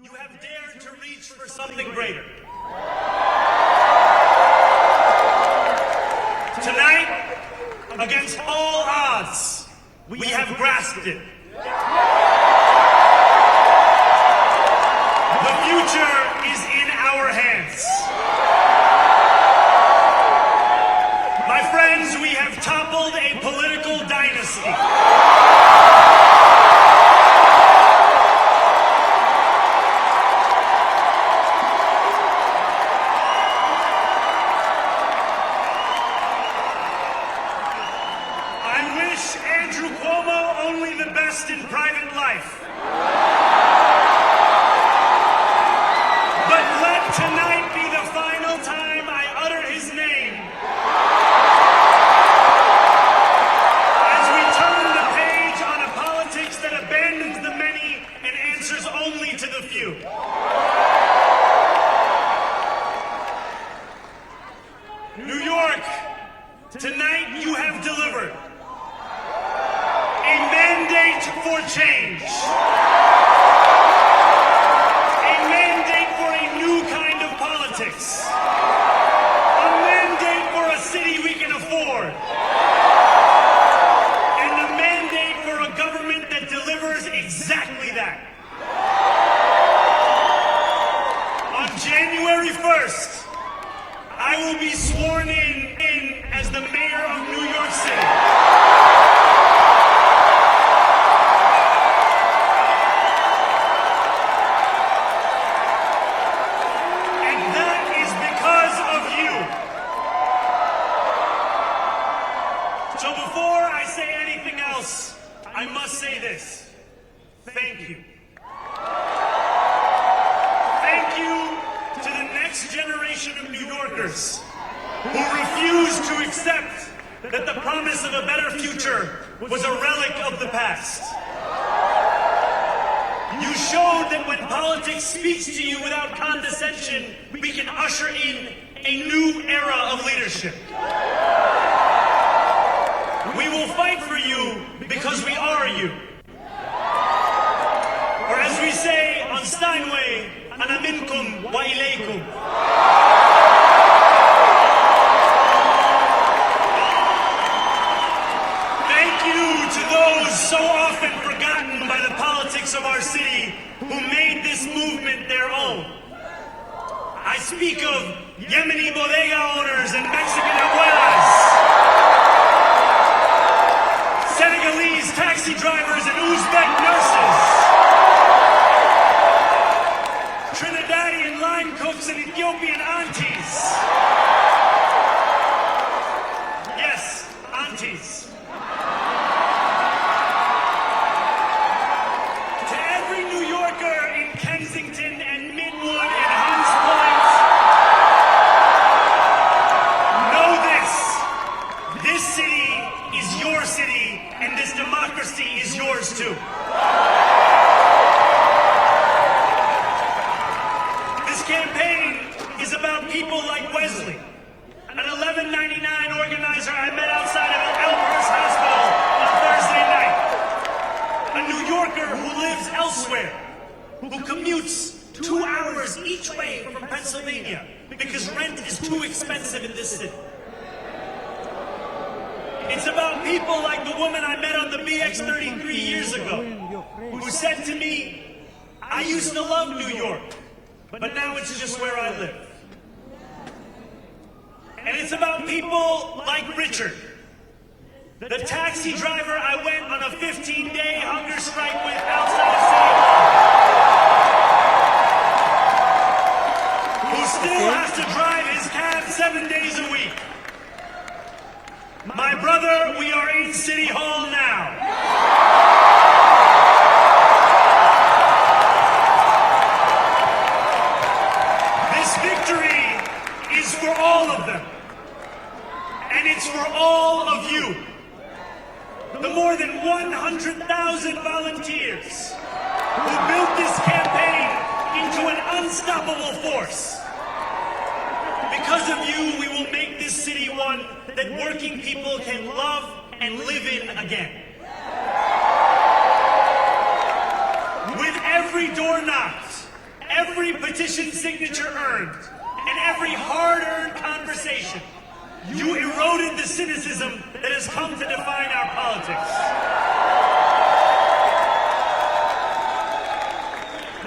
You have dared to reach for something greater. Tonight, against all odds, we have grasped it. The future is in our hands. My friends, we have toppled a political dynasty. In private life. But let tonight be the final time I utter his name as we turn the page on a politics that abandons the many and answers only to the few. New York, tonight you have delivered a mandate for change. A mandate for a new kind of politics. A mandate for a city we can afford. And a mandate for a government that delivers exactly that. On January 1st, I will be sworn in as the mayor of New York City. So before I say anything else, I must say this. Thank you. Thank you to the next generation of New Yorkers who refuse to accept that the promise of a better future was a relic of the past. You showed that when politics speaks to you without condescension, we can usher in a new era of leadership. We will fight for you because we are you. Or as we say on Steinway, Ana minkum wa ilaykum. Thank you to those so often forgotten by the politics of our city who made this movement their own. I speak of Yemeni bodega owners and Mexican abuelas, Senegalese taxi drivers and Uzbek nurses, Trinidadian line cooks and Ethiopian aunties. Yes, aunties. To every New Yorker in Kensington and Midwood and Hunts Point, know this. This city is your city, and this democracy is yours too. This campaign is about people like Wesley, an 1199 organizer I met outside of Elmhurst Hospital on Thursday night. A New Yorker who lives elsewhere, who commutes 2 hours each way from Pennsylvania because rent is too expensive in this city. It's about people like the woman I met on the BX 33 years ago, who said to me, I used to love New York, but now it's just where I live. And it's about people like Richard, the taxi driver I went on a 15-day hunger strike with outside of City Hall, who still has to drive his cab 7 days a week. My brother, we are in City Hall now. This victory is for all of them. And it's for all of you. The more than 100,000 volunteers who built this campaign into an unstoppable force. Because of you, we will make this city one that working people can love and live in again. With every door knocked, every petition signature earned, and every hard-earned conversation, you eroded the cynicism that has come to define our politics.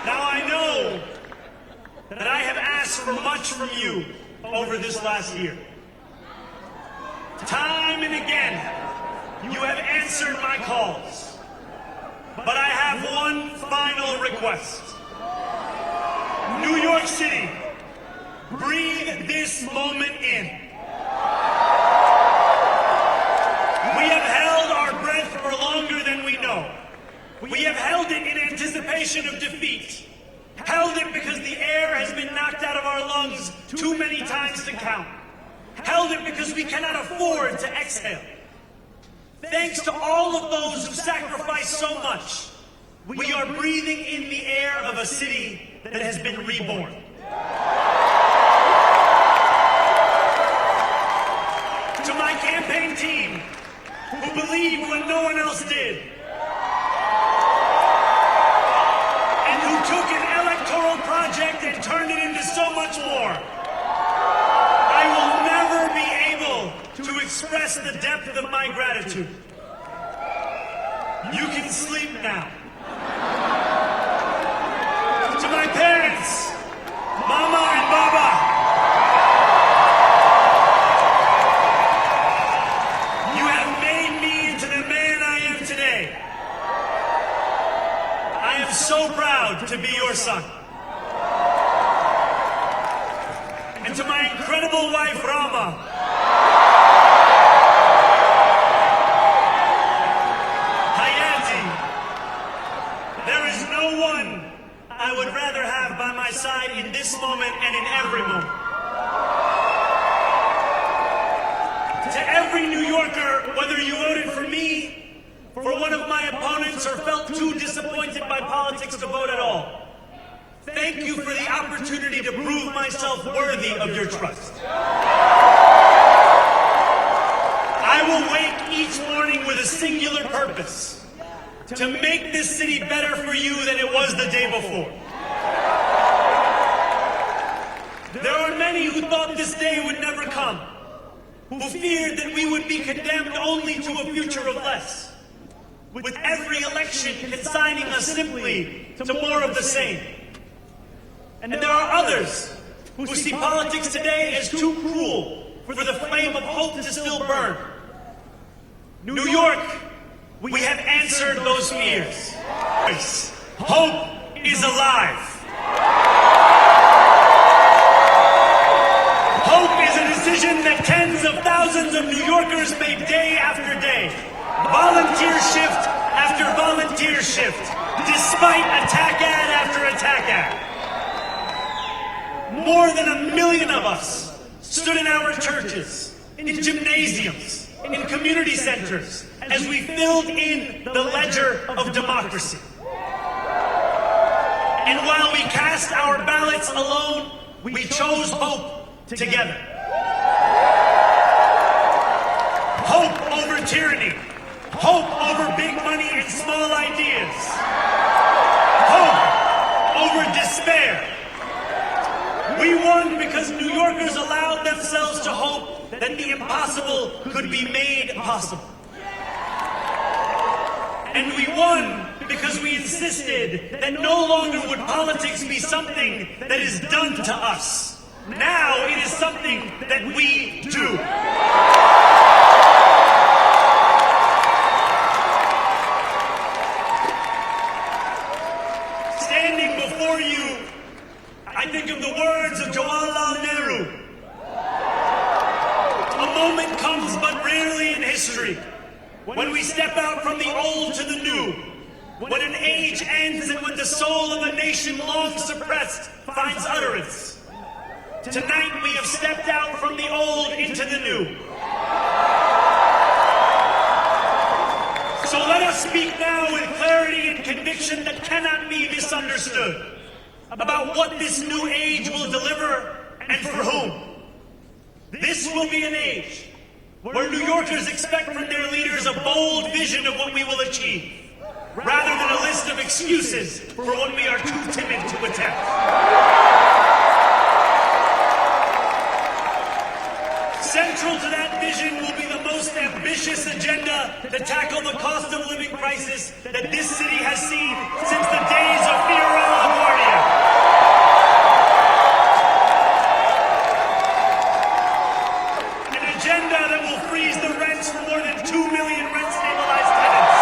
Now I know that I have asked for much from you over this last year. Time and again, you have answered my calls. But I have one final request. New York City, breathe this moment in. We have held our breath for longer than we know. We have held it in anticipation of defeat. Held it because the air has been knocked out of our lungs too many times to count. Held it because we cannot afford to exhale. Thanks to all of those who sacrificed so much, we are breathing in the air of a city that has been reborn. To my campaign team, who believed when no one else did, and who took an electoral project and turned it into so much more, I will never be able to express the depth of my gratitude. You can sleep now. To my parents, Mama and Baba, you have made me into the man I am today. I am so proud to be your son. And to my incredible wife, Rama, Hayati, there is no one I would rather have by my side in this moment and in every moment. To every New Yorker, whether you voted for me, for one of my opponents, or felt too disappointed by politics to vote at all, thank you for the opportunity to prove myself worthy of your trust. I will wake each morning with a singular purpose: to make this city better for you than it was the day before. There are many who thought this day would never come, who feared that we would be condemned only to a future of less, with every election consigning us simply to more of the same. And there are others who see politics today as too cruel for the flame of hope to still burn. New York, we have answered those fears. Hope is alive. Hope is a decision that tens of thousands of New Yorkers make day after day, volunteer shift after volunteer shift, despite attack ad after attack ad. More than 1 million of us stood in our churches, in gymnasiums, in community centers, as we filled in the ledger of democracy. And while we cast our ballots alone, we chose hope together. Hope over tyranny. Hope over big money and small ideas. Hope over despair. We won because New Yorkers allowed themselves to hope that the impossible could be made possible. And we won because we insisted that no longer would politics be something that is done to us. Now it is something that we do. Standing before you, I think of the words of Jawaharlal Nehru. A moment comes but rarely in history when we step out from the old to the new, when an age ends and when the soul of a nation long suppressed finds utterance. Tonight we have stepped out from the old into the new. So let us speak now with clarity and conviction that cannot be misunderstood about what this new age will deliver and for whom. This will be an age where New Yorkers expect from their leaders a bold vision of what we will achieve, rather than a list of excuses for what we are too timid to attempt. crisis that this city has seen since the days of Fiorella LaGuardia. An agenda that will freeze the rents for more than 2 million rent-stabilized tenants.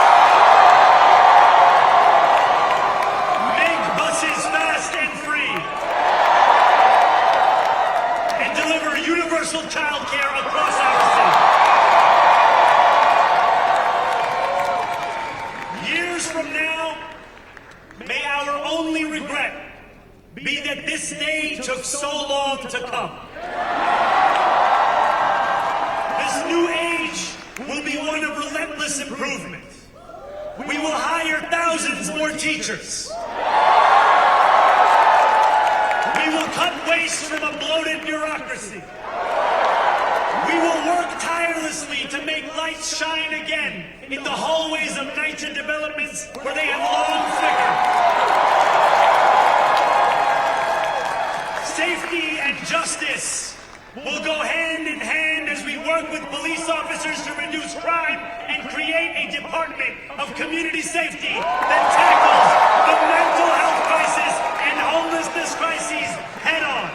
Make buses fast and free. And deliver universal child care across our city. Years from now, may our only regret be that this day took so long to come. This new age will be one of relentless improvement. We will hire thousands more teachers. We will cut waste from a bloated bureaucracy. We will work tirelessly to make lights shine again in the hallways of NYCHA developments where they have long flickered. Safety and justice will go hand in hand as we work with police officers to reduce crime and create a department of community safety that tackles the mental health crisis and homelessness crises head on.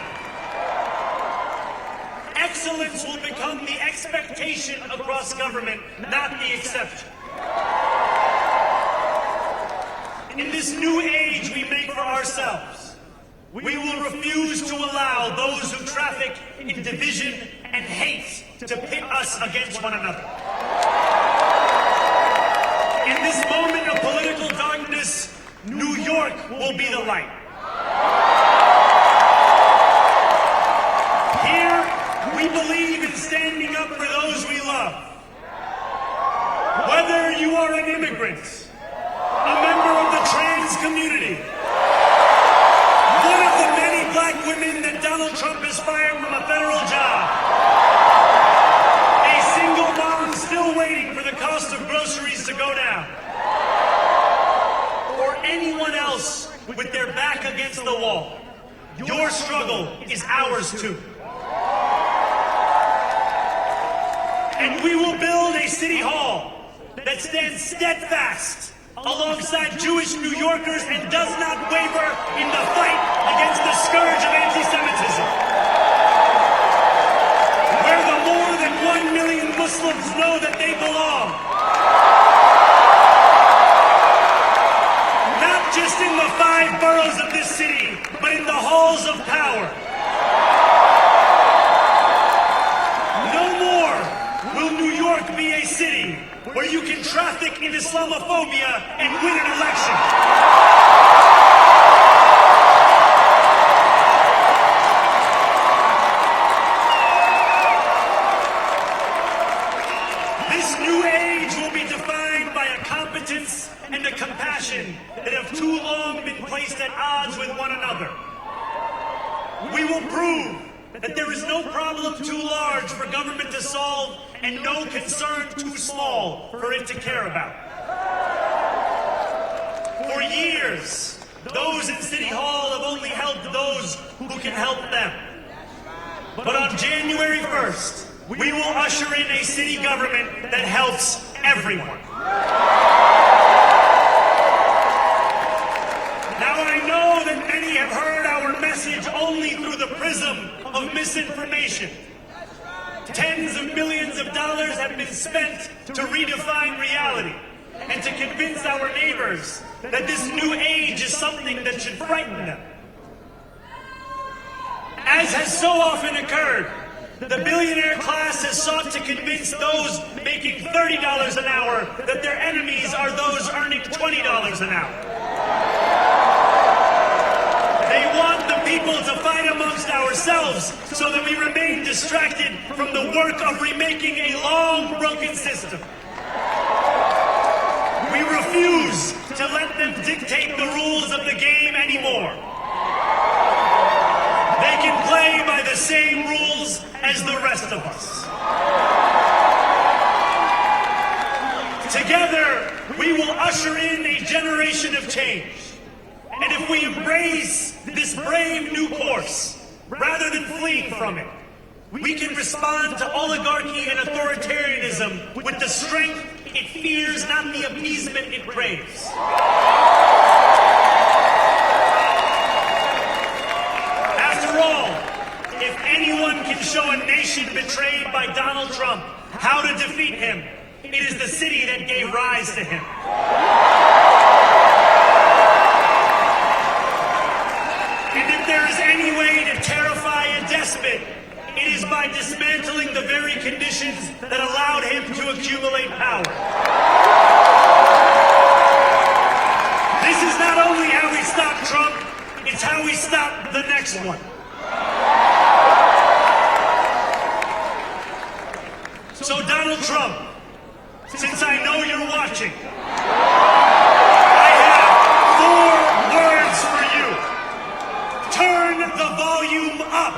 Excellence will become the expectation across government, not the exception. In this new age we make for ourselves, we will refuse to allow those who traffic in division and hate to pit us against one another. In this moment of political darkness, New York will be the light. Here, we believe in standing up for those we love. Whether you are an immigrant, a member of the trans community, one of the many black women that Donald Trump has fired from a federal job, a single mom still waiting for the cost of groceries to go down, or anyone else with their back against the wall, your struggle is ours too. And we will build a city hall that stands steadfast alongside Jewish New Yorkers and does not waver in the fight against the scourge of anti-Semitism. Where the more than 1 million Muslims know that they belong. Not just in the 5 boroughs of this city, but in the halls of power. No more will New York be a city where you can traffic in Islamophobia and win an election. This new age will be defined by a competence and a compassion that have too long been placed at odds with one another. We will prove that there is no problem too large for government to solve and no concern too small for it to care about. For years, those in City Hall have only helped those who can help them. But on January 1st, we will usher in a city government that helps everyone. Now I know that many have heard our message only through the prism of misinformation. Tens of millions of dollars have been spent to redefine reality and to convince our neighbors that this new age is something that should frighten them. As has so often occurred, the billionaire class has sought to convince those making $30 an hour that their enemies are those earning $20 an hour. They want the people to fight amongst ourselves so that we remain distracted from the work of remaking a long broken system. We refuse to let them dictate the rules of the game anymore. They can play by the same rules as the rest of us. Together, we will usher in a generation of change. And if we embrace this brave new course, rather than fleeing from it, we can respond to oligarchy and authoritarianism with the strength, it fears not the appeasement it craves. After all, if anyone can show a nation betrayed by Donald Trump how to defeat him, it is the city that gave rise to him. And if there is any way to terrify a despot, it is by dismantling the very conditions that allowed him to accumulate power. This is not only how we stop Trump, it's how we stop the next one. So Donald Trump, since I know you're watching, I have 4 words for you. Turn the volume up.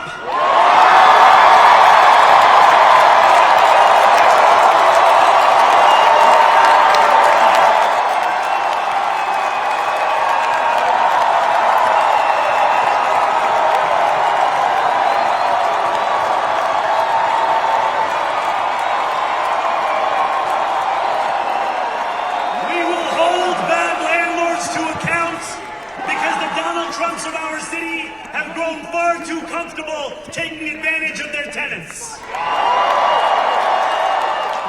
Trumps of our city have grown far too comfortable taking advantage of their tenants.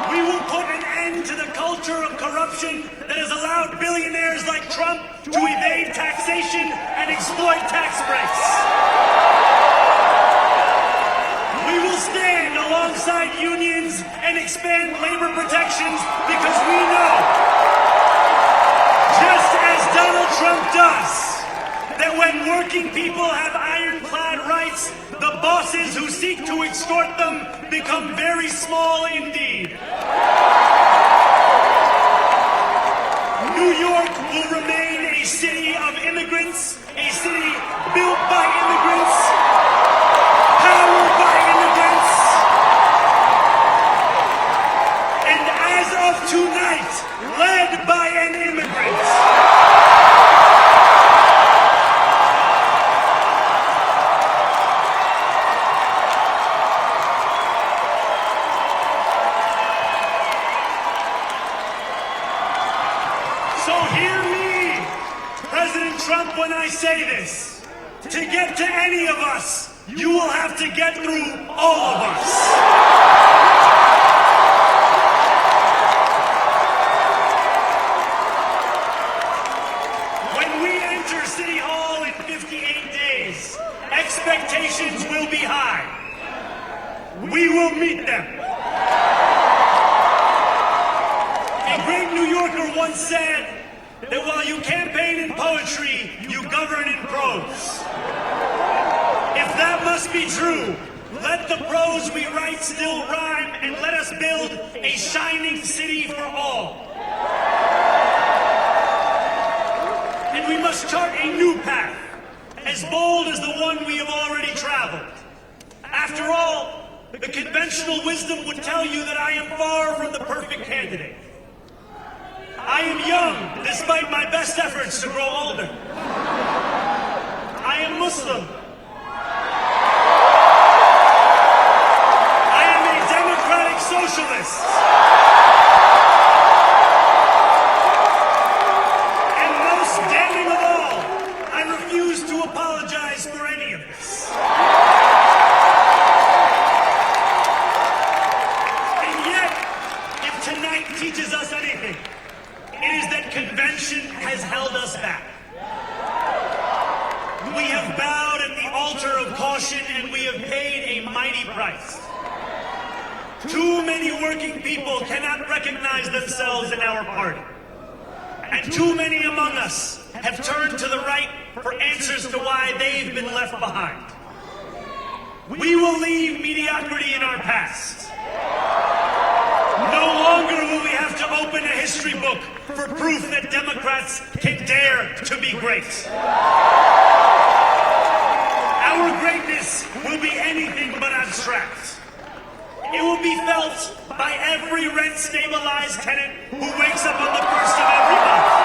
We will put an end to the culture of corruption that has allowed billionaires like Trump to evade taxation and exploit tax breaks. We will stand alongside unions and expand labor protections because we know, just as Donald Trump does, that when working people have ironclad rights, the bosses who seek to extort them become very small indeed. New York will remain a city of immigrants, a city built by immigrants, powered by immigrants, and as of tonight, led by an immigrant. So hear me, President Trump, when I say this. To get to any of us, you will have to get through all of us. When we enter City Hall in 58 days, expectations will be high. We will meet them. A great New Yorker once said that while you campaign in poetry, you govern in prose. If that must be true, let the prose we write still rhyme and let us build a shining city for all. And we must chart a new path, as bold as the one we have already traveled. After all, the conventional wisdom would tell you that I am far from the perfect candidate. I am young, despite my best efforts to grow older. I am Muslim. I am a democratic socialist. And most damning of all, I refuse to apologize for any of this. And yet, if tonight teaches us anything, it is that convention has held us back. We have bowed at the altar of caution and we have paid a mighty price. Too many working people cannot recognize themselves in our party. And too many among us have turned to the right for answers to why they've been left behind. We will leave mediocrity in our past. No longer will we have to open a history book for proof that Democrats can dare to be great. Our greatness will be anything but abstract. It will be felt by every rent-stabilized tenant who wakes up on the first of every month.